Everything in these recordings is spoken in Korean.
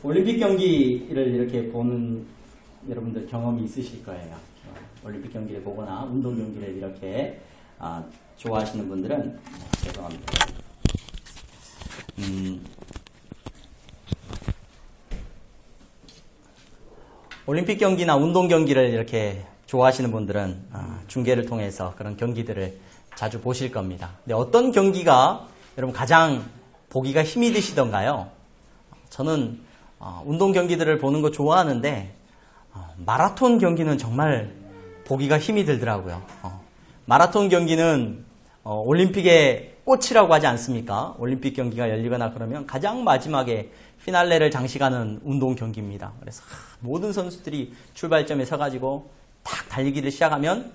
올림픽 경기를 이렇게 보는 여러분들 경험이 있으실 거예요. 올림픽 경기를 보거나 운동 경기를 이렇게 좋아하시는 분들은 죄송합니다. 올림픽 경기나 운동 경기를 이렇게 좋아하시는 분들은 중계를 통해서 그런 경기들을 자주 보실 겁니다. 근데 어떤 경기가 여러분 가장 보기가 힘이 드시던가요? 저는 운동 경기들을 보는 거 좋아하는데 마라톤 경기는 정말 보기가 힘이 들더라고요. 마라톤 경기는 올림픽의 꽃이라고 하지 않습니까? 올림픽 경기가 열리거나 그러면 가장 마지막에 피날레를 장식하는 운동 경기입니다. 그래서 모든 선수들이 출발점에 서가지고 딱 달리기를 시작하면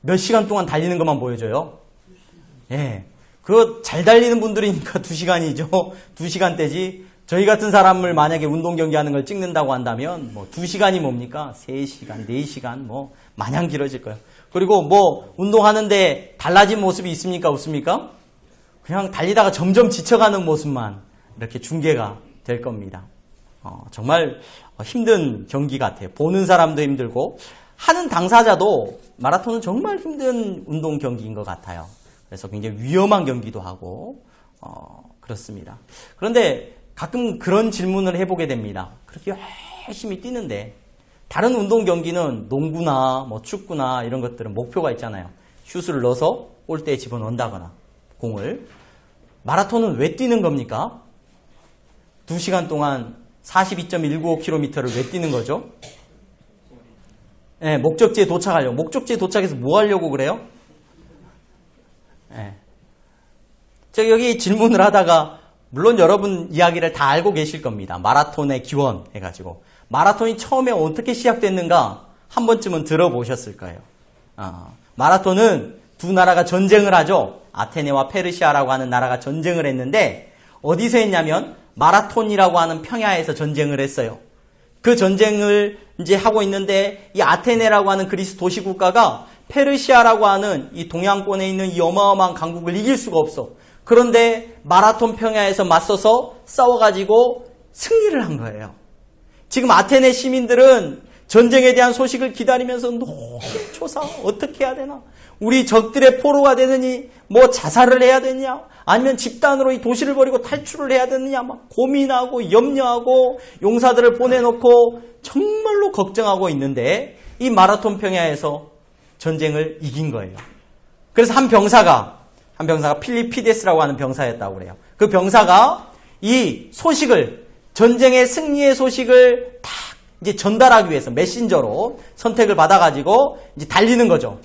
몇 시간 동안 달리는 것만 보여줘요. 예, 그거 잘 달리는 분들이니까 2시간이죠. 2시간대지. 저희 같은 사람을 만약에 운동 경기 하는 걸 찍는다고 한다면 뭐 2시간이 뭡니까? 3시간, 4시간 뭐 마냥 길어질 거예요. 그리고 뭐 운동하는데 달라진 모습이 있습니까? 없습니까? 그냥 달리다가 점점 지쳐가는 모습만 이렇게 중계가 될 겁니다. 정말 힘든 경기 같아요. 보는 사람도 힘들고 하는 당사자도 마라톤은 정말 힘든 운동 경기인 것 같아요. 그래서 굉장히 위험한 경기도 하고 그렇습니다. 그런데 가끔 그런 질문을 해보게 됩니다. 그렇게 열심히 뛰는데 다른 운동 경기는 농구나 뭐 축구나 이런 것들은 목표가 있잖아요. 슛을 넣어서 골대에 집어넣는다거나 공을. 마라톤은 왜 뛰는 겁니까? 2시간 동안 42.195km를 왜 뛰는 거죠? 네, 목적지에 도착하려고. 목적지에 도착해서 뭐 하려고 그래요? 네. 제가 여기 질문을 하다가 물론 여러분 이야기를 다 알고 계실 겁니다. 마라톤의 기원 해가지고. 마라톤이 처음에 어떻게 시작됐는가 한 번쯤은 들어보셨을 거예요. 마라톤은 두 나라가 전쟁을 하죠. 아테네와 페르시아라고 하는 나라가 전쟁을 했는데 어디서 했냐면 마라톤이라고 하는 평야에서 전쟁을 했어요. 그 전쟁을 이제 하고 있는데 이 아테네라고 하는 그리스 도시 국가가 페르시아라고 하는 이 동양권에 있는 이 어마어마한 강국을 이길 수가 없어. 그런데 마라톤 평야에서 맞서서 싸워가지고 승리를 한 거예요. 지금 아테네 시민들은 전쟁에 대한 소식을 기다리면서 너무 조사 어떻게 해야 되나? 우리 적들의 포로가 되느니 뭐 자살을 해야 되냐? 아니면 집단으로 이 도시를 버리고 탈출을 해야 되느냐? 막 고민하고 염려하고 용사들을 보내놓고 정말로 걱정하고 있는데 이 마라톤 평야에서 전쟁을 이긴 거예요. 그래서 한 병사가 필리피데스라고 하는 병사였다고 그래요. 그 병사가 이 소식을 전쟁의 승리의 소식을 딱 이제 전달하기 위해서 메신저로 선택을 받아가지고 이제 달리는 거죠.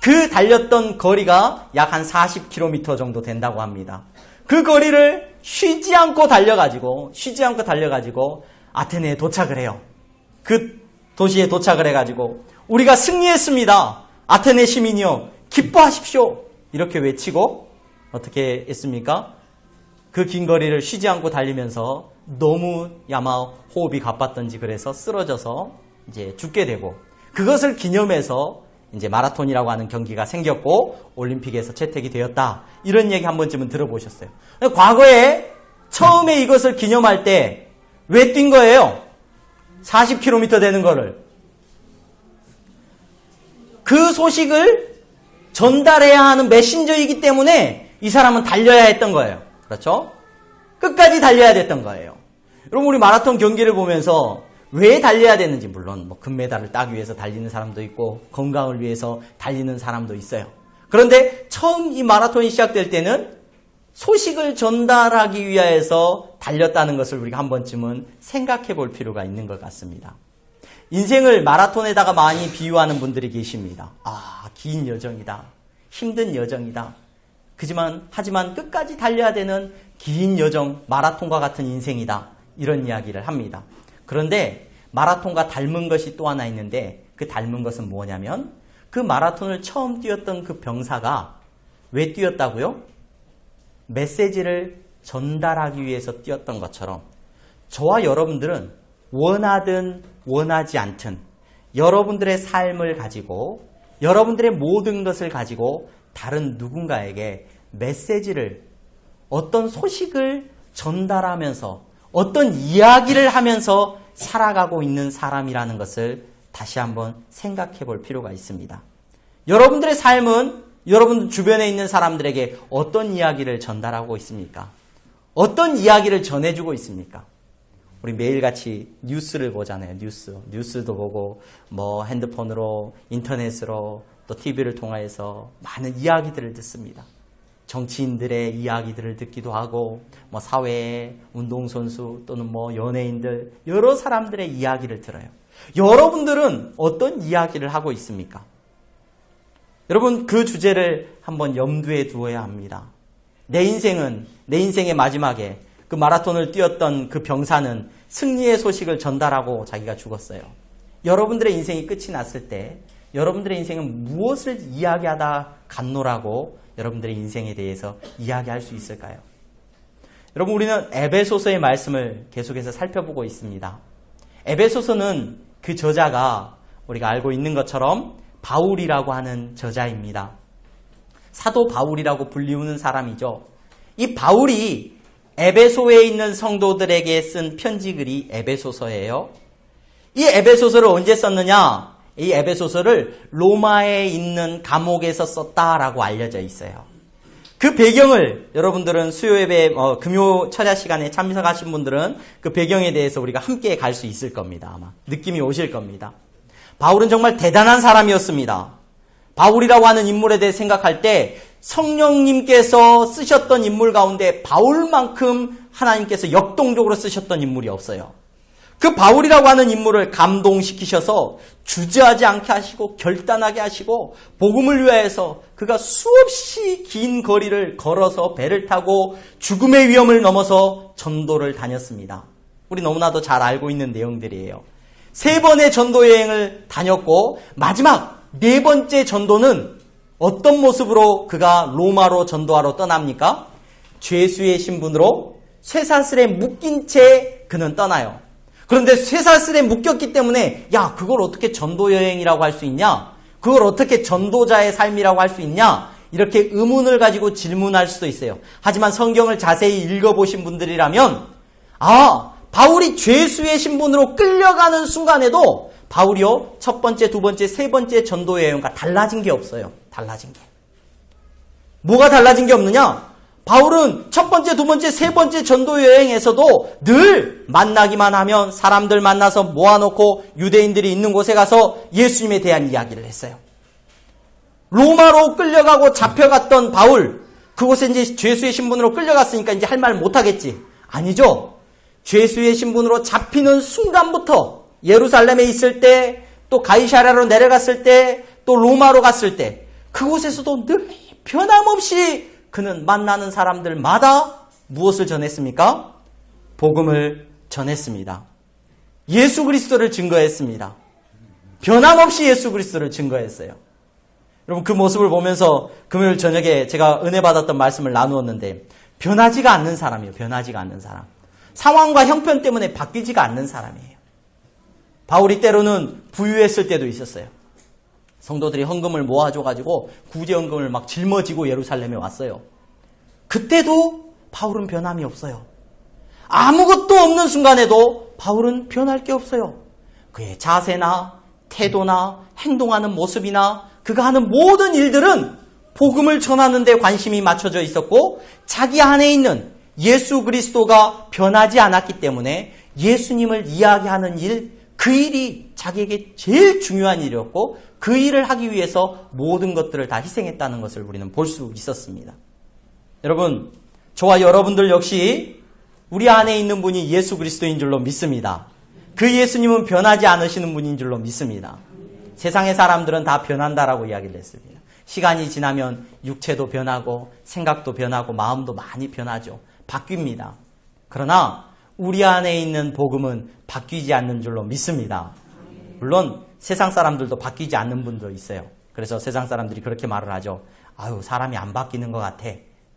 그 달렸던 거리가 약 한 40km 정도 된다고 합니다. 그 거리를 쉬지 않고 달려가지고 아테네에 도착을 해요. 그 도시에 도착을 해가지고 우리가 승리했습니다. 아테네 시민이요. 기뻐하십시오. 이렇게 외치고 어떻게 했습니까? 그 긴 거리를 쉬지 않고 달리면서 너무 아마 호흡이 가빴던지 그래서 쓰러져서 이제 죽게 되고 그것을 기념해서 이제 마라톤이라고 하는 경기가 생겼고 올림픽에서 채택이 되었다. 이런 얘기 한 번쯤은 들어보셨어요. 과거에 처음에 이것을 기념할 때 왜 뛴 거예요? 40km 되는 거를. 그 소식을 전달해야 하는 메신저이기 때문에 이 사람은 달려야 했던 거예요. 그렇죠? 끝까지 달려야 됐던 거예요. 여러분 우리 마라톤 경기를 보면서 왜 달려야 되는지 물론 뭐 금메달을 따기 위해서 달리는 사람도 있고 건강을 위해서 달리는 사람도 있어요. 그런데 처음 이 마라톤이 시작될 때는 소식을 전달하기 위해서 달렸다는 것을 우리가 한 번쯤은 생각해 볼 필요가 있는 것 같습니다. 인생을 마라톤에다가 많이 비유하는 분들이 계십니다. 긴 여정이다. 힘든 여정이다. 하지만 끝까지 달려야 되는 긴 여정, 마라톤과 같은 인생이다. 이런 이야기를 합니다. 그런데 마라톤과 닮은 것이 또 하나 있는데 그 닮은 것은 뭐냐면 그 마라톤을 처음 뛰었던 그 병사가 왜 뛰었다고요? 메시지를 전달하기 위해서 뛰었던 것처럼 저와 여러분들은 원하든 원하지 않든 여러분들의 삶을 가지고 여러분들의 모든 것을 가지고 다른 누군가에게 메시지를 어떤 소식을 전달하면서 어떤 이야기를 하면서 살아가고 있는 사람이라는 것을 다시 한번 생각해 볼 필요가 있습니다. 여러분들의 삶은 여러분 주변에 있는 사람들에게 어떤 이야기를 전달하고 있습니까? 어떤 이야기를 전해주고 있습니까? 우리 매일같이 뉴스를 보잖아요. 뉴스도 보고 뭐 핸드폰으로 인터넷으로 또 TV를 통해서 많은 이야기들을 듣습니다. 정치인들의 이야기들을 듣기도 하고 뭐 사회의 운동선수 또는 뭐 연예인들 여러 사람들의 이야기를 들어요. 여러분들은 어떤 이야기를 하고 있습니까? 여러분 그 주제를 한번 염두에 두어야 합니다. 내 인생의 마지막에 그 마라톤을 뛰었던 그 병사는 승리의 소식을 전달하고 자기가 죽었어요. 여러분들의 인생이 끝이 났을 때 여러분들의 인생은 무엇을 이야기하다 갔노라고 여러분들의 인생에 대해서 이야기할 수 있을까요? 여러분 우리는 에베소서의 말씀을 계속해서 살펴보고 있습니다. 에베소서는 그 저자가 우리가 알고 있는 것처럼 바울이라고 하는 저자입니다. 사도 바울이라고 불리우는 사람이죠. 이 바울이 에베소에 있는 성도들에게 쓴 편지글이 에베소서예요. 이 에베소서를 언제 썼느냐? 이 에베소서를 로마에 있는 감옥에서 썼다라고 알려져 있어요. 그 배경을 여러분들은 수요예배 금요 철야 시간에 참석하신 분들은 그 배경에 대해서 우리가 함께 갈 수 있을 겁니다. 아마 느낌이 오실 겁니다. 바울은 정말 대단한 사람이었습니다. 바울이라고 하는 인물에 대해 생각할 때 성령님께서 쓰셨던 인물 가운데 바울만큼 하나님께서 역동적으로 쓰셨던 인물이 없어요. 그 바울이라고 하는 인물을 감동시키셔서 주저하지 않게 하시고 결단하게 하시고 복음을 위하여서 그가 수없이 긴 거리를 걸어서 배를 타고 죽음의 위험을 넘어서 전도를 다녔습니다. 우리 너무나도 잘 알고 있는 내용들이에요. 3번의 전도 여행을 다녔고 마지막 4번째 전도는 어떤 모습으로 그가 로마로 전도하러 떠납니까? 죄수의 신분으로 쇠사슬에 묶인 채 그는 떠나요. 그런데 쇠사슬에 묶였기 때문에 야 그걸 어떻게 전도 여행이라고 할 수 있냐? 그걸 어떻게 전도자의 삶이라고 할 수 있냐? 이렇게 의문을 가지고 질문할 수도 있어요. 하지만 성경을 자세히 읽어보신 분들이라면 바울이 죄수의 신분으로 끌려가는 순간에도 바울이요 첫 번째, 두 번째, 세 번째 전도 여행과 달라진 게 없어요. 달라진 게. 뭐가 달라진 게 없느냐? 바울은 첫 번째, 두 번째, 세 번째 전도 여행에서도 늘 만나기만 하면 사람들 만나서 모아놓고 유대인들이 있는 곳에 가서 예수님에 대한 이야기를 했어요. 로마로 끌려가고 잡혀갔던 바울, 그곳에 이제 죄수의 신분으로 끌려갔으니까 이제 할 말 못하겠지. 아니죠. 죄수의 신분으로 잡히는 순간부터 예루살렘에 있을 때, 또 가이사랴로 내려갔을 때, 또 로마로 갔을 때, 그곳에서도 늘 변함없이 그는 만나는 사람들마다 무엇을 전했습니까? 복음을 전했습니다. 예수 그리스도를 증거했습니다. 변함없이 예수 그리스도를 증거했어요. 여러분 그 모습을 보면서 금요일 저녁에 제가 은혜 받았던 말씀을 나누었는데 변하지가 않는 사람이에요. 변하지가 않는 사람. 상황과 형편 때문에 바뀌지가 않는 사람이에요. 바울이 때로는 부유했을 때도 있었어요. 성도들이 헌금을 모아줘가지고 구제헌금을 막 짊어지고 예루살렘에 왔어요. 그때도 바울은 변함이 없어요. 아무것도 없는 순간에도 바울은 변할 게 없어요. 그의 자세나 태도나 행동하는 모습이나 그가 하는 모든 일들은 복음을 전하는 데 관심이 맞춰져 있었고 자기 안에 있는 예수 그리스도가 변하지 않았기 때문에 예수님을 이야기하는 일, 그 일이 자기에게 제일 중요한 일이었고 그 일을 하기 위해서 모든 것들을 다 희생했다는 것을 우리는 볼 수 있었습니다. 여러분, 저와 여러분들 역시 우리 안에 있는 분이 예수 그리스도인 줄로 믿습니다. 그 예수님은 변하지 않으시는 분인 줄로 믿습니다. 세상의 사람들은 다 변한다라고 이야기를 했습니다. 시간이 지나면 육체도 변하고 생각도 변하고 마음도 많이 변하죠. 바뀝니다. 그러나 우리 안에 있는 복음은 바뀌지 않는 줄로 믿습니다. 물론 세상 사람들도 바뀌지 않는 분도 있어요. 그래서 세상 사람들이 그렇게 말을 하죠. 아유, 사람이 안 바뀌는 것 같아.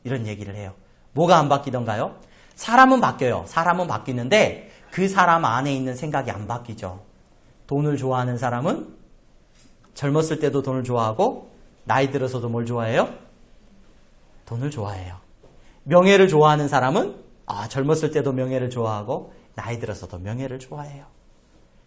이런 얘기를 해요. 뭐가 안 바뀌던가요? 사람은 바뀌어요. 사람은 바뀌는데 그 사람 안에 있는 생각이 안 바뀌죠. 돈을 좋아하는 사람은 젊었을 때도 돈을 좋아하고 나이 들어서도 뭘 좋아해요? 돈을 좋아해요. 명예를 좋아하는 사람은 젊었을 때도 명예를 좋아하고 나이 들어서도 명예를 좋아해요.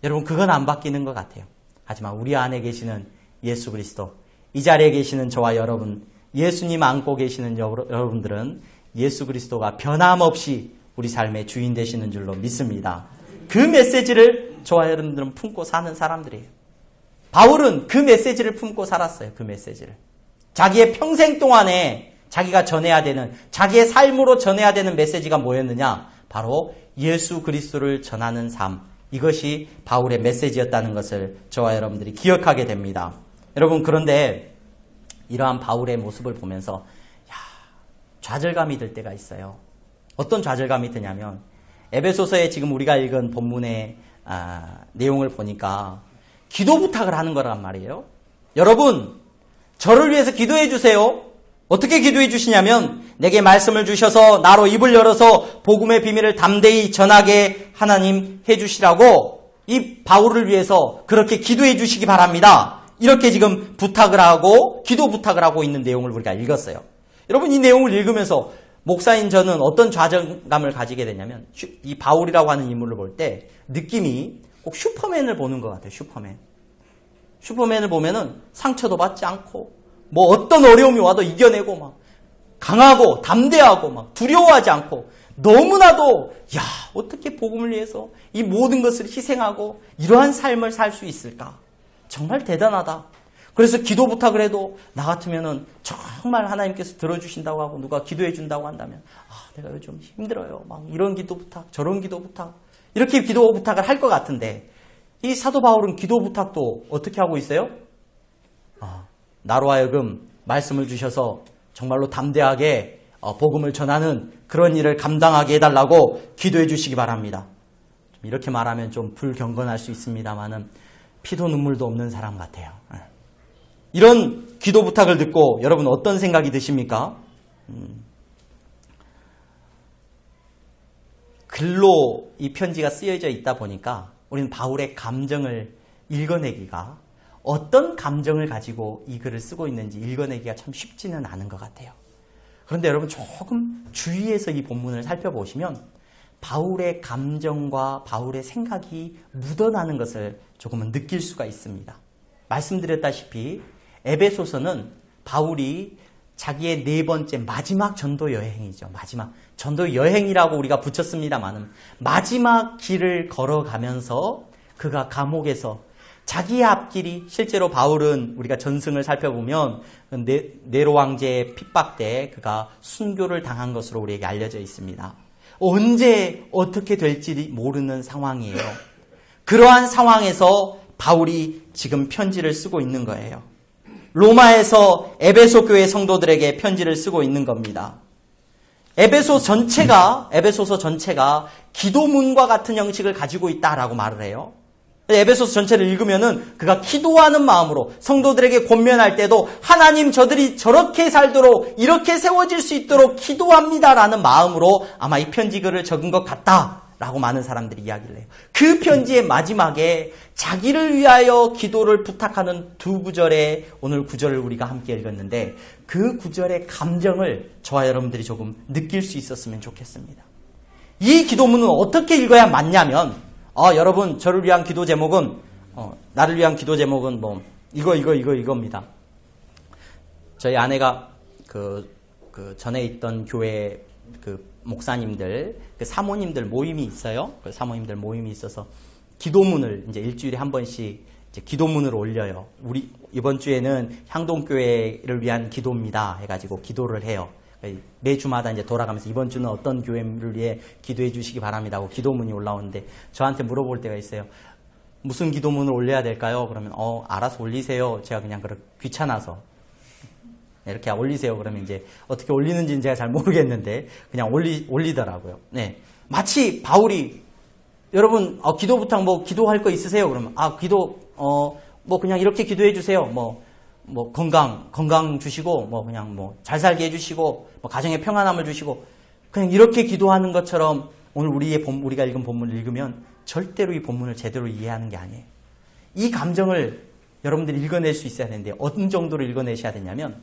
여러분, 그건 안 바뀌는 것 같아요. 하지만 우리 안에 계시는 예수 그리스도, 이 자리에 계시는 저와 여러분, 예수님 안고 계시는 여러분들은 예수 그리스도가 변함없이 우리 삶의 주인 되시는 줄로 믿습니다. 그 메시지를 저와 여러분들은 품고 사는 사람들이에요. 바울은 그 메시지를 품고 살았어요. 그 메시지를. 자기의 평생 동안에 자기가 전해야 되는, 자기의 삶으로 전해야 되는 메시지가 뭐였느냐? 바로 예수 그리스도를 전하는 삶. 이것이 바울의 메시지였다는 것을 저와 여러분들이 기억하게 됩니다. 여러분, 그런데 이러한 바울의 모습을 보면서 좌절감이 들 때가 있어요. 어떤 좌절감이 드냐면 에베소서에 지금 우리가 읽은 본문의 내용을 보니까 기도 부탁을 하는 거란 말이에요. 여러분, 저를 위해서 기도해 주세요. 어떻게 기도해 주시냐면 내게 말씀을 주셔서 나로 입을 열어서 복음의 비밀을 담대히 전하게 하나님 해주시라고 이 바울을 위해서 그렇게 기도해 주시기 바랍니다. 이렇게 지금 부탁을 하고 기도 부탁을 하고 있는 내용을 우리가 읽었어요. 여러분, 이 내용을 읽으면서 목사인 저는 어떤 좌절감을 가지게 되냐면 이 바울이라고 하는 인물을 볼 때 느낌이 꼭 슈퍼맨을 보는 것 같아요. 슈퍼맨을 보면은 상처도 받지 않고 뭐 어떤 어려움이 와도 이겨내고 막 강하고 담대하고 막 두려워하지 않고 너무나도 어떻게 복음을 위해서 이 모든 것을 희생하고 이러한 삶을 살 수 있을까? 정말 대단하다. 그래서 기도 부탁을 해도 나 같으면은 정말 하나님께서 들어주신다고 하고 누가 기도해 준다고 한다면 내가 요즘 힘들어요. 막 이런 기도 부탁, 저런 기도 부탁 이렇게 기도 부탁을 할 것 같은데 이 사도 바울은 기도 부탁도 어떻게 하고 있어요? 나로 하여금 말씀을 주셔서 정말로 담대하게 복음을 전하는 그런 일을 감당하게 해달라고 기도해 주시기 바랍니다. 이렇게 말하면 좀 불경건할 수 있습니다만은 피도 눈물도 없는 사람 같아요. 이런 기도 부탁을 듣고 여러분 어떤 생각이 드십니까? 글로 이 편지가 쓰여져 있다 보니까 우리는 바울의 감정을 읽어내기가 어떤 감정을 가지고 이 글을 쓰고 있는지 읽어내기가 참 쉽지는 않은 것 같아요. 그런데 여러분 조금 주의해서 이 본문을 살펴보시면 바울의 감정과 바울의 생각이 묻어나는 것을 조금은 느낄 수가 있습니다. 말씀드렸다시피 에베소서는 바울이 자기의 네 번째 마지막 전도 여행이죠. 마지막 전도 여행이라고 우리가 붙였습니다만은 마지막 길을 걸어가면서 그가 감옥에서 자기의 앞길이 실제로 바울은 우리가 전승을 살펴보면 네로 왕제의 핍박 때 그가 순교를 당한 것으로 우리에게 알려져 있습니다. 언제 어떻게 될지 모르는 상황이에요. 그러한 상황에서 바울이 지금 편지를 쓰고 있는 거예요. 로마에서 에베소 교회 성도들에게 편지를 쓰고 있는 겁니다. 에베소서 전체가 기도문과 같은 형식을 가지고 있다라고 말을 해요. 에베소서 전체를 읽으면은 그가 기도하는 마음으로 성도들에게 권면할 때도 하나님 저들이 저렇게 살도록 이렇게 세워질 수 있도록 기도합니다라는 마음으로 아마 이 편지글을 적은 것 같다라고 많은 사람들이 이야기를 해요. 그 편지의 마지막에 자기를 위하여 기도를 부탁하는 두 구절의 오늘 구절을 우리가 함께 읽었는데 그 구절의 감정을 저와 여러분들이 조금 느낄 수 있었으면 좋겠습니다. 이 기도문은 어떻게 읽어야 맞냐면 여러분 저를 위한 기도 제목은 나를 위한 기도 제목은 뭐 이겁니다. 저희 아내가 그 전에 있던 교회 그 목사님들, 그 사모님들 모임이 있어요. 그 사모님들 모임이 있어서 기도문을 이제 일주일에 한 번씩 이제 기도문을 올려요. 우리 이번 주에는 향동교회를 위한 기도입니다. 해가지고 기도를 해요. 매주마다 이제 돌아가면서 이번 주는 어떤 교회를 위해 기도해 주시기 바랍니다 하고 기도문이 올라오는데 저한테 물어볼 때가 있어요. 무슨 기도문을 올려야 될까요? 그러면 알아서 올리세요. 제가 그냥 귀찮아서 이렇게 올리세요. 그러면 이제 어떻게 올리는지는 제가 잘 모르겠는데 그냥 올리더라고요. 네, 마치 바울이 여러분 기도 부탁 뭐 기도할 거 있으세요? 그러면 기도 뭐 그냥 이렇게 기도해 주세요. 뭐 건강 주시고, 그냥 잘 살게 해주시고, 가정의 평안함을 주시고, 그냥 이렇게 기도하는 것처럼 오늘 우리가 읽은 본문을 읽으면 절대로 이 본문을 제대로 이해하는 게 아니에요. 이 감정을 여러분들이 읽어낼 수 있어야 되는데, 어느 정도로 읽어내셔야 되냐면,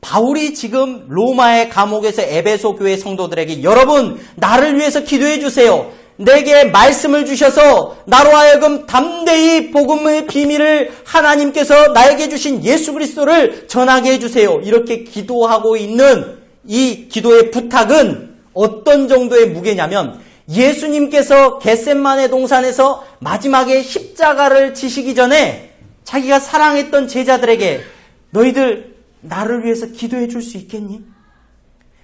바울이 지금 로마의 감옥에서 에베소 교회 성도들에게 여러분 나를 위해서 기도해 주세요. 내게 말씀을 주셔서 나로 하여금 담대히 복음의 비밀을 하나님께서 나에게 주신 예수 그리스도를 전하게 해주세요. 이렇게 기도하고 있는 이 기도의 부탁은 어떤 정도의 무게냐면 예수님께서 겟셋마네 동산에서 마지막에 십자가를 지시기 전에 자기가 사랑했던 제자들에게 너희들 나를 위해서 기도해 줄 수 있겠니?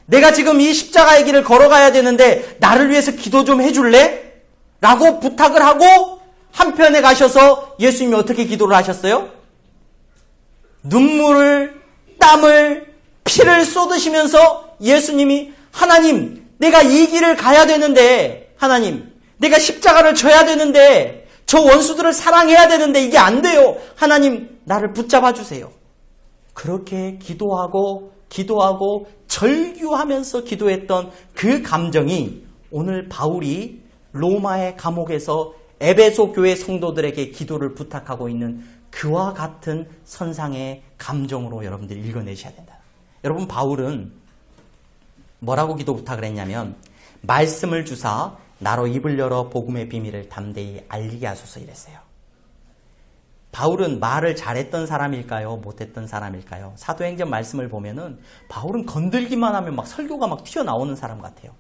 내가 지금 이 십자가의 길을 걸어가야 되는데 나를 위해서 기도 좀 해줄래? 라고 부탁을 하고 한편에 가셔서 예수님이 어떻게 기도를 하셨어요? 눈물을, 땀을, 피를 쏟으시면서 예수님이 하나님, 내가 이 길을 가야 되는데 하나님, 내가 십자가를 져야 되는데 저 원수들을 사랑해야 되는데 이게 안 돼요. 하나님, 나를 붙잡아 주세요. 그렇게 기도하고 절규하면서 기도했던 그 감정이 오늘 바울이 로마의 감옥에서 에베소 교회 성도들에게 기도를 부탁하고 있는 그와 같은 선상의 감정으로 여러분들이 읽어내셔야 된다. 여러분 바울은 뭐라고 기도 부탁을 했냐면 말씀을 주사 나로 입을 열어 복음의 비밀을 담대히 알리게 하소서 이랬어요. 바울은 말을 잘했던 사람일까요? 못했던 사람일까요? 사도행전 말씀을 보면은 바울은 건들기만 하면 막 설교가 막 튀어나오는 사람 같아요.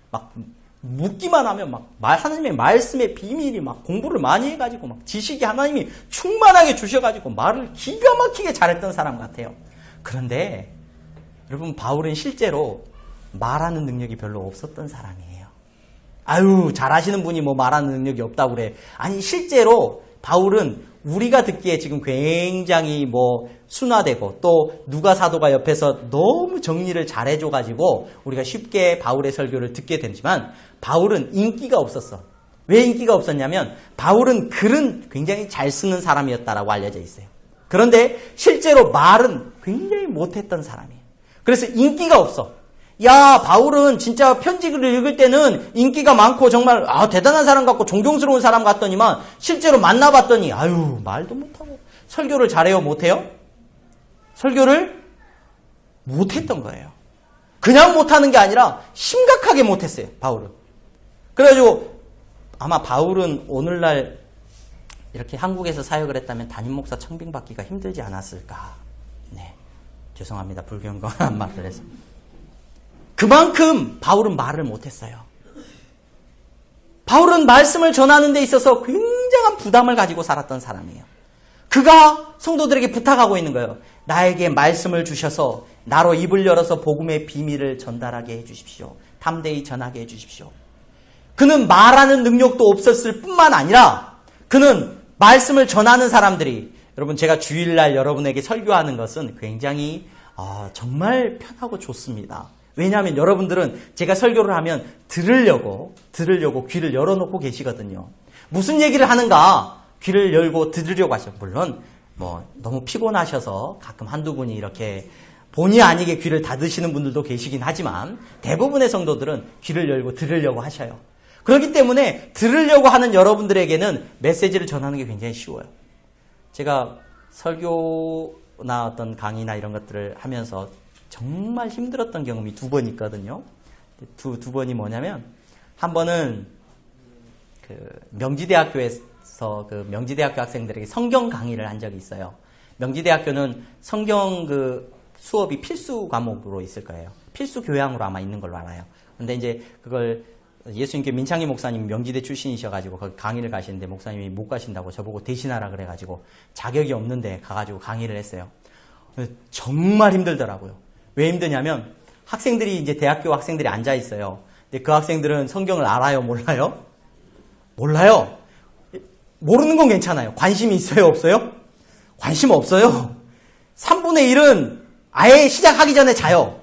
막 묻기만 하면 막 하나님의 말씀의 비밀이 막 공부를 많이 해가지고 막 지식이 하나님이 충만하게 주셔가지고 말을 기가 막히게 잘했던 사람 같아요. 그런데 여러분 바울은 실제로 말하는 능력이 별로 없었던 사람이에요. 아유 잘하시는 분이 뭐 말하는 능력이 없다고 그래. 아니 실제로 바울은 우리가 듣기에 지금 굉장히 뭐 순화되고 또 누가 사도가 옆에서 너무 정리를 잘해줘가지고 우리가 쉽게 바울의 설교를 듣게 되지만 바울은 인기가 없었어. 왜 인기가 없었냐면 바울은 글은 굉장히 잘 쓰는 사람이었다라고 알려져 있어요. 그런데 실제로 말은 굉장히 못했던 사람이에요. 그래서 인기가 없어. 야 바울은 진짜 편지를 읽을 때는 인기가 많고 정말 대단한 사람 같고 존경스러운 사람 같더니만 실제로 만나봤더니 아유 말도 못하고 설교를 잘해요 못해요? 설교를 못했던 거예요. 그냥 못하는 게 아니라 심각하게 못했어요 바울은. 그래가지고 아마 바울은 오늘날 이렇게 한국에서 사역을 했다면 담임 목사 청빙받기가 힘들지 않았을까. 네 죄송합니다 불경건한 말을 해서. 그만큼 바울은 말을 못했어요. 바울은 말씀을 전하는 데 있어서 굉장한 부담을 가지고 살았던 사람이에요. 그가 성도들에게 부탁하고 있는 거예요. 나에게 말씀을 주셔서 나로 입을 열어서 복음의 비밀을 전달하게 해주십시오. 담대히 전하게 해주십시오. 그는 말하는 능력도 없었을 뿐만 아니라 그는 말씀을 전하는 사람들이 여러분 제가 주일날 여러분에게 설교하는 것은 굉장히 정말 편하고 좋습니다. 왜냐하면 여러분들은 제가 설교를 하면 들으려고 귀를 열어놓고 계시거든요. 무슨 얘기를 하는가 귀를 열고 들으려고 하셔. 물론 뭐 너무 피곤하셔서 가끔 한두 분이 이렇게 본의 아니게 귀를 닫으시는 분들도 계시긴 하지만 대부분의 성도들은 귀를 열고 들으려고 하셔요. 그렇기 때문에 들으려고 하는 여러분들에게는 메시지를 전하는 게 굉장히 쉬워요. 제가 설교나 어떤 강의나 이런 것들을 하면서 정말 힘들었던 경험이 2번 있거든요. 두 번이 뭐냐면 한 번은 그 명지대학교에서 그 명지대학교 학생들에게 성경 강의를 한 적이 있어요. 명지대학교는 성경 그 수업이 필수 과목으로 있을 거예요. 필수 교양으로 아마 있는 걸로 알아요. 근데 이제 그걸 예수님께 민창기 목사님 명지대 출신이셔가지고 거기 강의를 가시는데 목사님이 못 가신다고 저보고 대신하라 그래가지고 자격이 없는데 가가지고 강의를 했어요. 정말 힘들더라고요. 왜 힘드냐면 학생들이 이제 대학교 학생들이 앉아 있어요. 근데 그 학생들은 성경을 알아요, 몰라요? 몰라요. 모르는 건 괜찮아요. 관심이 있어요, 없어요? 관심 없어요. 3분의 1은 아예 시작하기 전에 자요.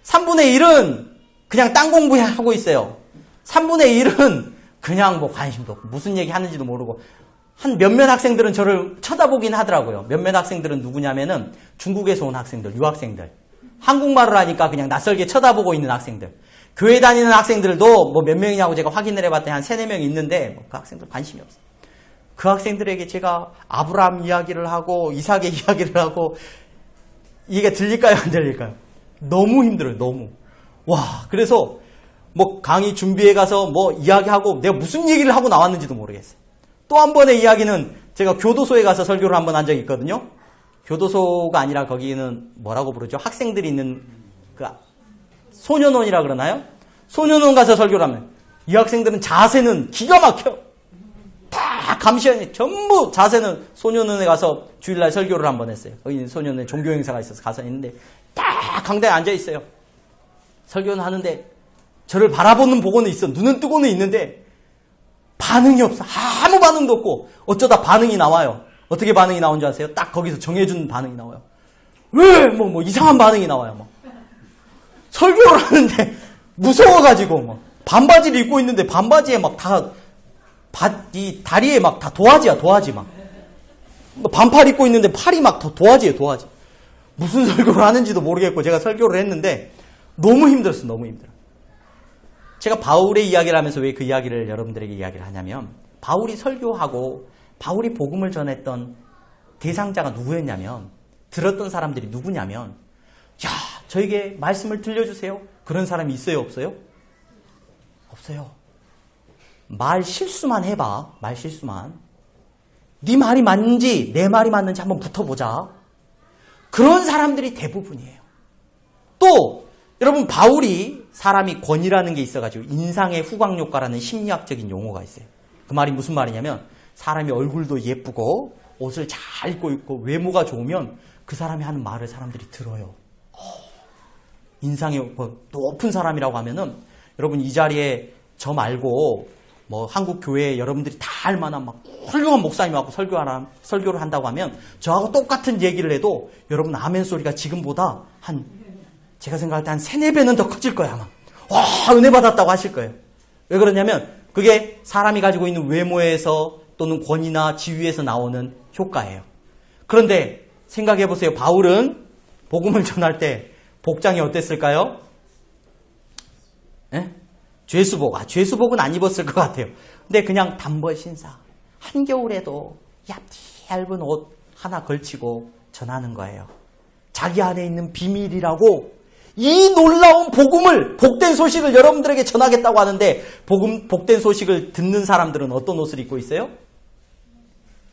3분의 1은 그냥 딴 공부하고 있어요. 3분의 1은 그냥 뭐 관심도 없고 무슨 얘기 하는지도 모르고 한 몇몇 학생들은 저를 쳐다보긴 하더라고요. 몇몇 학생들은 누구냐면은 중국에서 온 학생들, 유학생들. 한국말을 하니까 그냥 낯설게 쳐다보고 있는 학생들. 교회 다니는 학생들도 뭐 몇 명이냐고 제가 확인을 해봤더니 한 3-4명 있는데 그 학생들 관심이 없어요. 그 학생들에게 제가 아브라함 이야기를 하고 이삭의 이야기를 하고 이게 들릴까요? 안 들릴까요? 너무 힘들어요. 너무. 와, 그래서 뭐 강의 준비해 가서 뭐 이야기하고 내가 무슨 얘기를 하고 나왔는지도 모르겠어요. 또 한 번의 이야기는 제가 교도소에 가서 설교를 한 번 한 적이 있거든요. 교도소가 아니라 거기는 뭐라고 부르죠? 학생들이 있는 그 소년원이라 그러나요? 소년원 가서 설교를 하면 이 학생들은 자세는 기가 막혀. 다 감시하니 전부 자세는 소년원에 가서 주일날 설교를 한 번 했어요. 거기 소년원에 종교 행사가 있어서 가서 있는데 딱 강당에 앉아 있어요. 설교는 하는데 저를 바라보는 보고는 있어. 눈은 뜨고는 있는데 반응이 없어. 아무 반응도 없고 어쩌다 반응이 나와요. 어떻게 반응이 나온 줄 아세요? 딱 거기서 정해준 반응이 나와요. 왜? 뭐 이상한 반응이 나와요. 뭐. 설교를 하는데 무서워가지고 뭐 반바지를 입고 있는데 반바지에 막 다 이 다리에 막 다 도화지야. 도화지 막. 반팔 입고 있는데 팔이 막 도화지예요. 도화지. 무슨 설교를 하는지도 모르겠고 제가 설교를 했는데 너무 힘들었어요. 너무 힘들어요. 제가 바울의 이야기를 하면서 왜 그 이야기를 여러분들에게 이야기를 하냐면 바울이 설교하고 바울이 복음을 전했던 대상자가 누구였냐면 들었던 사람들이 누구냐면 야 저에게 말씀을 들려주세요. 그런 사람이 있어요? 없어요? 없어요. 말 실수만 해봐. 말 실수만. 네 말이 맞는지 내 말이 맞는지 한번 붙어보자. 그런 사람들이 대부분이에요. 또 여러분 바울이 사람이 권위라는 게 있어가지고 인상의 후광효과라는 심리학적인 용어가 있어요. 그 말이 무슨 말이냐면 사람이 얼굴도 예쁘고 옷을 잘 입고 있고 외모가 좋으면 그 사람이 하는 말을 사람들이 들어요. 인상이 높은 사람이라고 하면은 여러분 이 자리에 저 말고 뭐 한국 교회에 여러분들이 다 알만한 막 훌륭한 목사님이 와서 설교를 한다고 하면 저하고 똑같은 얘기를 해도 여러분 아멘 소리가 지금보다 제가 생각할 때 한 3-4배는 더 커질 거야 아마. 와 은혜 받았다고 하실 거예요. 왜 그러냐면 그게 사람이 가지고 있는 외모에서 또는 권위나 지위에서 나오는 효과예요. 그런데 생각해 보세요. 바울은 복음을 전할 때 복장이 어땠을까요? 예? 죄수복. 죄수복은 안 입었을 것 같아요. 근데 그냥 단벌 신사. 한겨울에도 얇은 옷 하나 걸치고 전하는 거예요. 자기 안에 있는 비밀이라고 이 놀라운 복음을, 복된 소식을 여러분들에게 전하겠다고 하는데 복된 소식을 듣는 사람들은 어떤 옷을 입고 있어요?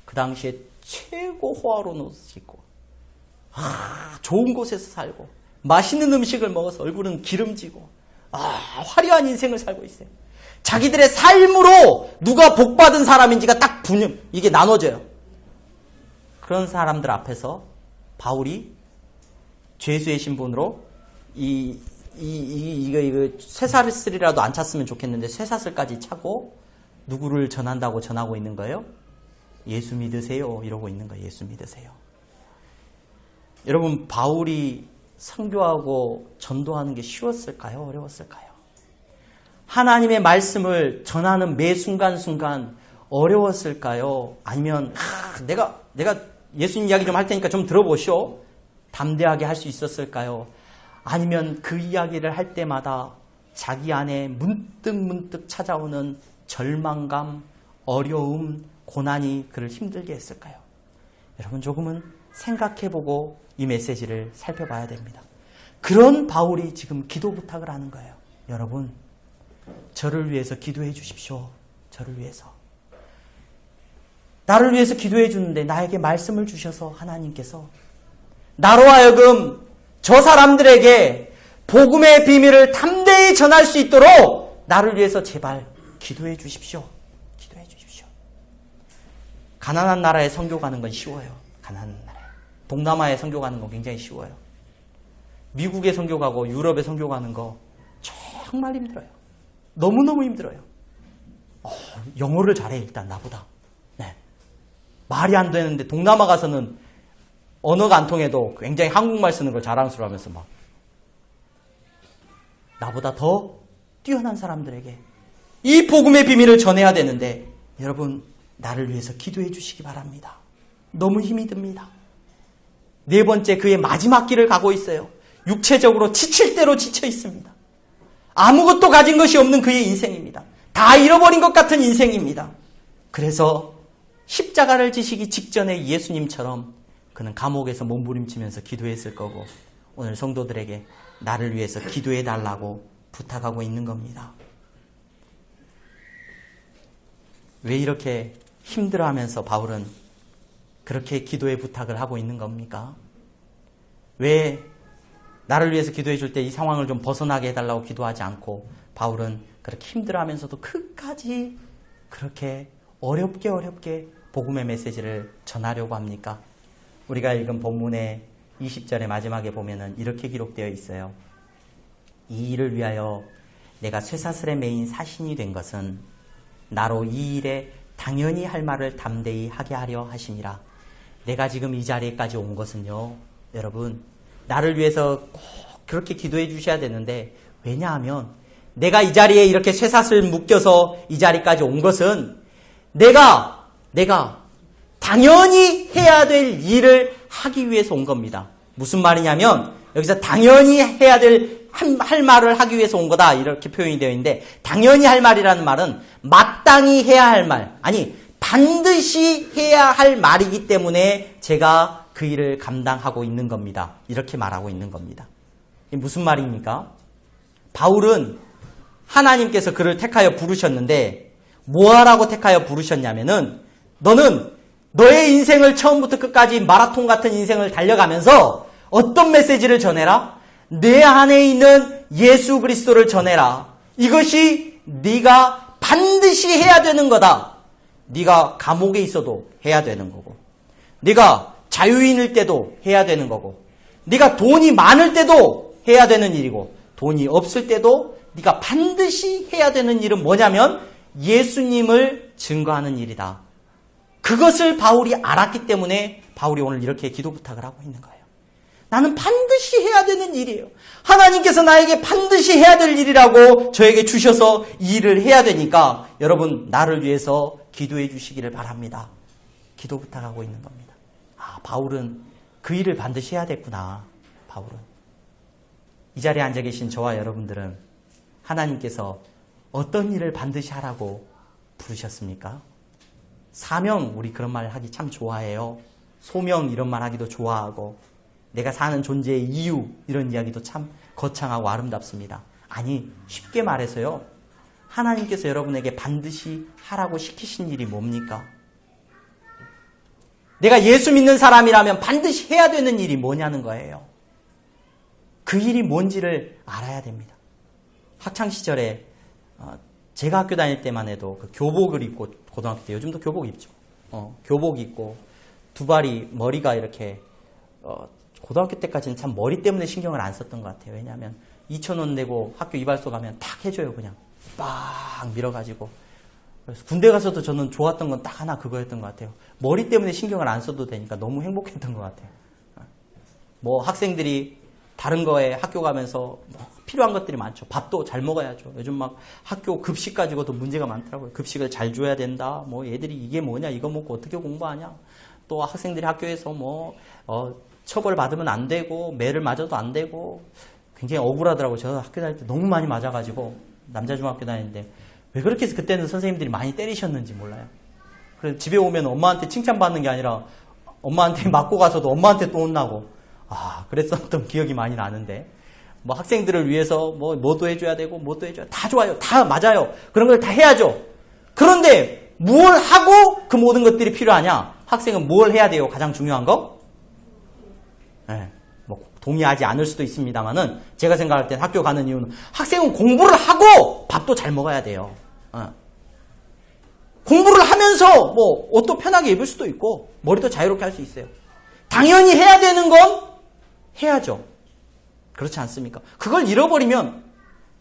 그 당시에 최고 호화로운 옷을 입고 좋은 곳에서 살고 맛있는 음식을 먹어서 얼굴은 기름지고 화려한 인생을 살고 있어요. 자기들의 삶으로 누가 복받은 사람인지가 딱 이게 나눠져요. 그런 사람들 앞에서 바울이 죄수의 신분으로 이거 쇠사슬이라도 안 찼으면 좋겠는데 쇠사슬까지 차고 누구를 전한다고 전하고 있는 거예요? 예수 믿으세요. 이러고 있는 거예요. 예수 믿으세요. 여러분 바울이 선교하고 전도하는 게 쉬웠을까요? 어려웠을까요? 하나님의 말씀을 전하는 매 순간순간 어려웠을까요? 아니면 내가 예수님 이야기 좀 할 테니까 좀 들어보시오. 담대하게 할 수 있었을까요? 아니면 그 이야기를 할 때마다 자기 안에 문득문득 찾아오는 절망감, 어려움, 고난이 그를 힘들게 했을까요? 여러분 조금은 생각해보고 이 메시지를 살펴봐야 됩니다. 그런 바울이 지금 기도 부탁을 하는 거예요. 여러분 저를 위해서 기도해 주십시오. 저를 위해서. 나를 위해서 기도해 주는데 나에게 말씀을 주셔서 하나님께서 나로 하여금 저 사람들에게 복음의 비밀을 담대히 전할 수 있도록 나를 위해서 제발 기도해 주십시오. 기도해 주십시오. 가난한 나라에 선교 가는 건 쉬워요. 가난한 나라에. 동남아에 선교 가는 건 굉장히 쉬워요. 미국에 선교 가고 유럽에 선교 가는 거 정말 힘들어요. 너무너무 힘들어요. 영어를 잘해 일단 나보다. 네. 말이 안 되는데 동남아 가서는 언어가 안 통해도 굉장히 한국말 쓰는 걸 자랑스러워하면서 막 나보다 더 뛰어난 사람들에게 이 복음의 비밀을 전해야 되는데 여러분 나를 위해서 기도해 주시기 바랍니다. 너무 힘이 듭니다. 4번째 그의 마지막 길을 가고 있어요. 육체적으로 지칠 대로 지쳐 있습니다. 아무것도 가진 것이 없는 그의 인생입니다. 다 잃어버린 것 같은 인생입니다. 그래서 십자가를 지시기 직전에 예수님처럼 그는 감옥에서 몸부림치면서 기도했을 거고 오늘 성도들에게 나를 위해서 기도해 달라고 부탁하고 있는 겁니다. 왜 이렇게 힘들어하면서 바울은 그렇게 기도의 부탁을 하고 있는 겁니까? 왜 나를 위해서 기도해 줄 때 이 상황을 좀 벗어나게 해달라고 기도하지 않고 바울은 그렇게 힘들어하면서도 끝까지 그렇게 어렵게 복음의 메시지를 전하려고 합니까? 우리가 읽은 본문의 20절의 마지막에 보면은 이렇게 기록되어 있어요. 이 일을 위하여 내가 쇠사슬에 매인 사신이 된 것은 나로 이 일에 당연히 할 말을 담대히 하게 하려 하심이라. 내가 지금 이 자리에까지 온 것은요, 여러분, 나를 위해서 꼭 그렇게 기도해 주셔야 되는데, 왜냐하면 내가 이 자리에 이렇게 쇠사슬 묶여서 이 자리까지 온 것은 내가 당연히 해야 될 일을 하기 위해서 온 겁니다. 무슨 말이냐면 여기서 당연히 해야 할 말을 하기 위해서 온 거다 이렇게 표현이 되어 있는데, 당연히 할 말이라는 말은 마땅히 해야 할 말, 아니 반드시 해야 할 말이기 때문에 제가 그 일을 감당하고 있는 겁니다. 이렇게 말하고 있는 겁니다. 이게 무슨 말입니까? 바울은 하나님께서 그를 택하여 부르셨는데 뭐하라고 택하여 부르셨냐면은, 너는 너의 인생을 처음부터 끝까지 마라톤 같은 인생을 달려가면서 어떤 메시지를 전해라? 내 안에 있는 예수 그리스도를 전해라. 이것이 네가 반드시 해야 되는 거다. 네가 감옥에 있어도 해야 되는 거고, 네가 자유인일 때도 해야 되는 거고, 네가 돈이 많을 때도 해야 되는 일이고, 돈이 없을 때도 네가 반드시 해야 되는 일은 뭐냐면 예수님을 증거하는 일이다. 그것을 바울이 알았기 때문에 바울이 오늘 이렇게 기도 부탁을 하고 있는 거예요. 나는 반드시 해야 되는 일이에요. 하나님께서 나에게 반드시 해야 될 일이라고 저에게 주셔서 이 일을 해야 되니까 여러분, 나를 위해서 기도해 주시기를 바랍니다. 기도 부탁하고 있는 겁니다. 바울은 그 일을 반드시 해야 됐구나. 바울은. 이 자리에 앉아 계신 저와 여러분들은 하나님께서 어떤 일을 반드시 하라고 부르셨습니까? 사명, 우리 그런 말 하기 참 좋아해요. 소명, 이런 말 하기도 좋아하고, 내가 사는 존재의 이유, 이런 이야기도 참 거창하고 아름답습니다. 아니, 쉽게 말해서요, 하나님께서 여러분에게 반드시 하라고 시키신 일이 뭡니까? 내가 예수 믿는 사람이라면 반드시 해야 되는 일이 뭐냐는 거예요. 그 일이 뭔지를 알아야 됩니다. 학창시절에 제가 학교 다닐 때만 해도 그 교복을 입고, 고등학교 때, 요즘도 교복 입죠. 교복 입고 두 발이, 머리가 이렇게, 고등학교 때까지는 참 머리 때문에 신경을 안 썼던 것 같아요. 왜냐하면 2,000원 내고 학교 이발소 가면 탁 해줘요. 그냥 빡 밀어가지고. 그래서 군대 가서도 저는 좋았던 건 딱 하나 그거였던 것 같아요. 머리 때문에 신경을 안 써도 되니까 너무 행복했던 것 같아요. 뭐 학생들이 다른 거에 학교 가면서 뭐 필요한 것들이 많죠. 밥도 잘 먹어야죠. 요즘 막 학교 급식 가지고도 문제가 많더라고요. 급식을 잘 줘야 된다. 뭐 얘들이 이게 뭐냐, 이거 먹고 어떻게 공부하냐. 또 학생들이 학교에서 처벌 받으면 안 되고, 매를 맞아도 안 되고, 굉장히 억울하더라고요. 저 학교 다닐 때 너무 많이 맞아가지고, 남자 중학교 다니는데 왜 그렇게 해서 그때는 선생님들이 많이 때리셨는지 몰라요. 그래서 집에 오면 엄마한테 칭찬받는 게 아니라 엄마한테 맞고 가서도 엄마한테 또 혼나고, 그랬었던 기억이 많이 나는데, 뭐 학생들을 위해서 뭐도 해줘야 되고, 뭐도 해줘야, 다 좋아요. 다 맞아요. 그런 걸 다 해야죠. 그런데 뭘 하고 그 모든 것들이 필요하냐? 학생은 뭘 해야 돼요? 가장 중요한 거? 네, 동의하지 않을 수도 있습니다만은, 제가 생각할 땐 학교 가는 이유는 학생은 공부를 하고 밥도 잘 먹어야 돼요. 공부를 하면서 옷도 편하게 입을 수도 있고, 머리도 자유롭게 할 수 있어요. 당연히 해야 되는 건 해야죠. 그렇지 않습니까? 그걸 잃어버리면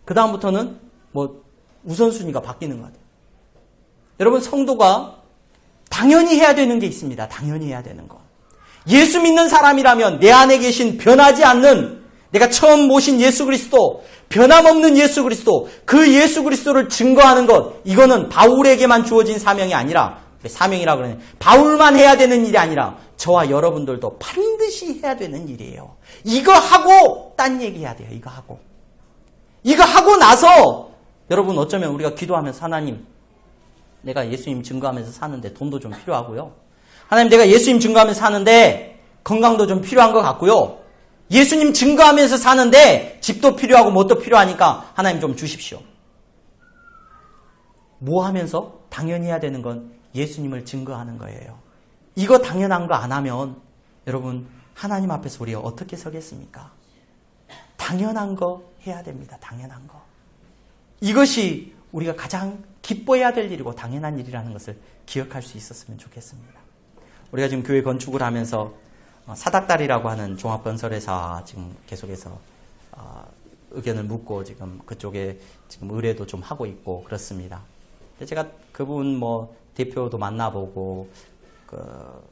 그 다음부터는 우선순위가 바뀌는 것 같아요. 여러분, 성도가 당연히 해야 되는 게 있습니다. 당연히 해야 되는 거. 예수 믿는 사람이라면 내 안에 계신 변하지 않는, 내가 처음 모신 예수 그리스도, 변함없는 예수 그리스도, 그 예수 그리스도를 증거하는 것, 이거는 바울에게만 주어진 사명이 아니라, 사명이라 그러네, 바울만 해야 되는 일이 아니라 저와 여러분들도 반드시 해야 되는 일이에요. 이거 하고 딴 얘기해야 돼요. 이거 하고 나서 여러분, 어쩌면 우리가 기도하면서, 하나님, 내가 예수님 증거하면서 사는데 돈도 좀 필요하고요. 하나님, 내가 예수님 증거하면서 사는데 건강도 좀 필요한 것 같고요. 예수님 증거하면서 사는데 집도 필요하고 뭣도 필요하니까 하나님 좀 주십시오. 뭐 하면서? 당연히 해야 되는 건 예수님을 증거하는 거예요. 이거 당연한 거 안 하면 여러분 하나님 앞에서 우리가 어떻게 서겠습니까? 당연한 거 해야 됩니다. 당연한 거. 이것이 우리가 가장 기뻐해야 될 일이고 당연한 일이라는 것을 기억할 수 있었으면 좋겠습니다. 우리가 지금 교회 건축을 하면서 사닥다리라고 하는 종합건설회사 지금 계속해서 의견을 묻고 지금 그쪽에 지금 의뢰도 좀 하고 있고 그렇습니다. 제가 그분 뭐 대표도 만나보고 그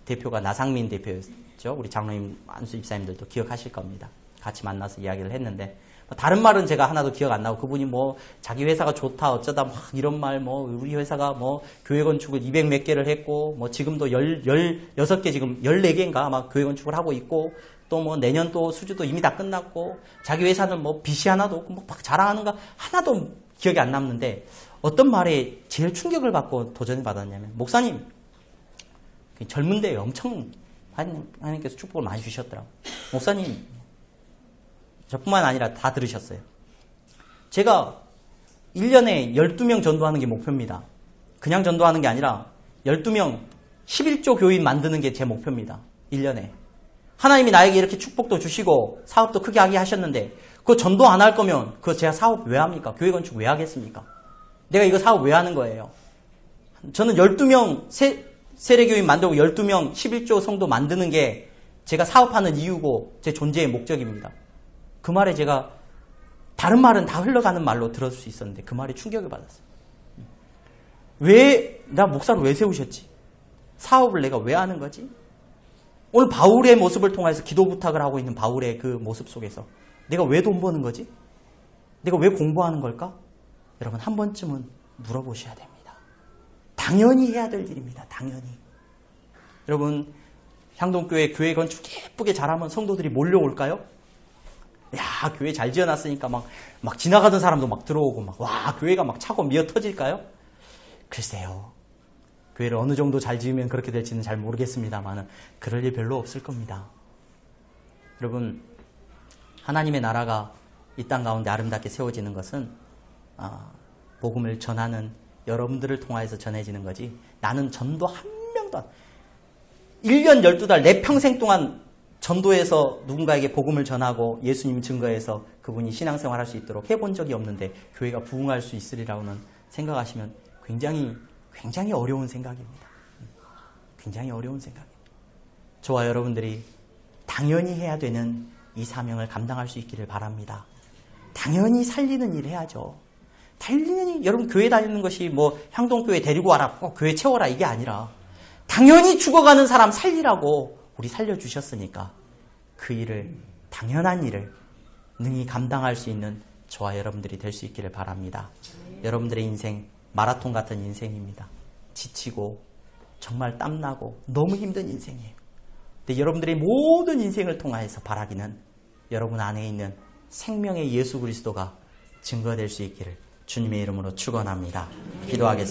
대표가 나상민 대표였죠. 우리 장로님 안수 집사님들도 기억하실 겁니다. 같이 만나서 이야기를 했는데 다른 말은 제가 하나도 기억 안 나고 그분이 뭐 자기 회사가 좋다 어쩌다 막 이런 말 뭐 우리 회사가 뭐 교회 건축을 200 몇 개를 했고 뭐 지금도 16개 지금 14개인가 막 교회 건축을 하고 있고 또 뭐 내년 또 수주도 이미 다 끝났고 자기 회사는 뭐 빚이 하나도 없고 뭐 막 자랑하는 거 하나도 기억이 안 남는데 어떤 말에 제일 충격을 받고 도전을 받았냐면 목사님 젊은데 엄청 하나님께서 축복을 많이 주셨더라고요. 목사님 저뿐만 아니라 다 들으셨어요. 제가 1년에 12명 전도하는 게 목표입니다. 그냥 전도하는 게 아니라 12명 11조 교인 만드는 게 제 목표입니다. 1년에. 하나님이 나에게 이렇게 축복도 주시고 사업도 크게 하게 하셨는데 그거 전도 안 할 거면 그거 제가 사업 왜 합니까? 교회 건축 왜 하겠습니까? 내가 이거 사업 왜 하는 거예요? 저는 12명 세례교인 만들고 12명 11조 성도 만드는 게 제가 사업하는 이유고 제 존재의 목적입니다. 그 말에 제가 다른 말은 다 흘러가는 말로 들을 수 있었는데 그 말에 충격을 받았어요. 나 목사를 왜 세우셨지? 사업을 내가 왜 하는 거지? 오늘 바울의 모습을 통해서 기도 부탁을 하고 있는 바울의 그 모습 속에서 내가 왜 돈 버는 거지? 내가 왜 공부하는 걸까? 여러분 한 번쯤은 물어보셔야 됩니다. 당연히 해야 될 일입니다. 당연히. 여러분 향동교회 교회 건축 예쁘게 잘하면 성도들이 몰려올까요? 야 교회 잘 지어놨으니까 막 지나가던 사람도 막 들어오고 와 교회가 막 차고 미어 터질까요? 글쎄요. 교회를 어느 정도 잘 지으면 그렇게 될지는 잘 모르겠습니다만 그럴 일 별로 없을 겁니다. 여러분 하나님의 나라가 이 땅 가운데 아름답게 세워지는 것은 복음을 전하는 여러분들을 통하여서 전해지는 거지 나는 전도 한 명도 1년 12달 내 평생 동안 전도해서 누군가에게 복음을 전하고 예수님 증거해서 그분이 신앙생활할 수 있도록 해본 적이 없는데 교회가 부흥할 수 있으리라고는 생각하시면 굉장히 어려운 생각입니다. 굉장히 어려운 생각입니다. 저와 여러분들이 당연히 해야 되는 이 사명을 감당할 수 있기를 바랍니다. 당연히 살리는 일 해야죠. 당연히 여러분 교회 다니는 것이 뭐 향동교회 데리고 와라 꼭 교회 채워라 이게 아니라 당연히 죽어가는 사람 살리라고 우리 살려주셨으니까 그 일을 당연한 일을 능히 감당할 수 있는 저와 여러분들이 될 수 있기를 바랍니다. 여러분들의 인생 마라톤 같은 인생입니다. 지치고 정말 땀나고 너무 힘든 인생이에요. 근데 여러분들의 모든 인생을 통하여서 바라기는 여러분 안에 있는 생명의 예수 그리스도가 증거될 수 있기를 주님의 이름으로 축원합니다. 기도하겠습니다.